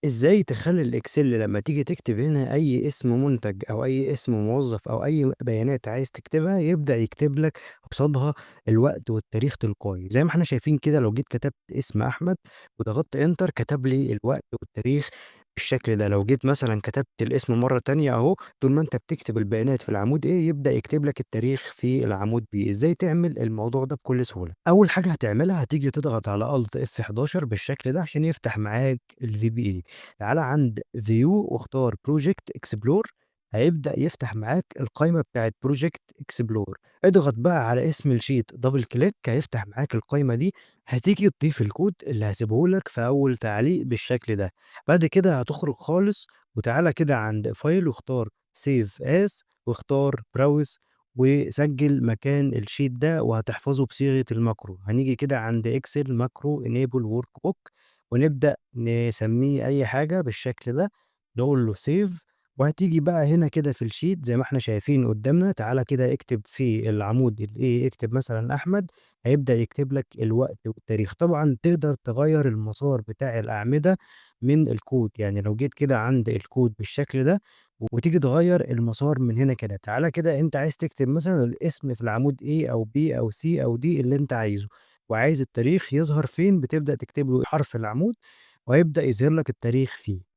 إزاي تخلّي الإكسل لمّا تيجي تكتب هنا أي اسم منتج أو أي اسم موظف أو أي بيانات عايز تكتبها، يبدأ يكتب لك قصادها الوقت والتاريخ تلقائي، زي ما إحنا شايفين كده لو جيت كتبت اسم أحمد وضغطت Enter كتب لي الوقت والتاريخ بالشكل ده، لو جيت مثلًا كتبت الاسم مرّة تانية أهو، طول ما أنت بتكتب البيانات في العمود A يبدأ يكتب لك التاريخ في العمود B. إزاي تعمل الموضوع ده بكل سهولة؟ أول حاجة هتعملها هتيجي تضغط على Alt F11 بالشكل ده عشان يفتح معاك الVBA. تعالَ عند view واختار project explorer هيبدأ يفتح معاك القايمة بتاعة project explorer، اضغط بقى على اسم الsheet double click هيفتح معاك القايمة دي، هتيجي تضيف الكود اللي هاسيبه لك في أول تعليق بالشكل ده، بعد كده هتخرج خالص وتعالَ كده عند file واختار save as واختار browse وسجل مكان الsheet ده وهتحفظه بصيغة الماكرو، هنيجي كده عند excel macro enable workbook ونبدأ نسميه أي حاجة بالشكل ده، نقول له save وهتيجي بقى هنا كده في الsheet زي ما إحنا شايفين قدّامنا، تعالَ كده اكتب في العمود اكتب مثلًا أحمد، هيبدأ يكتب لك الوقت والتاريخ. طبعًا تقدر تغيّر المسار بتاع الأعمدة من الكود، يعني لو جيت كده عند الكود بالشكل ده وتيجي تغيّر المسار من هنا كده، تعالَ كده أنت عايز تكتب مثلًا الاسم في العمود A أو B أو C أو D اللي أنت عايزه، وعايز التاريخ يظهر فين، بتبدأ تكتب له حرف العمود وهيبدأ يظهر لك التاريخ فيه.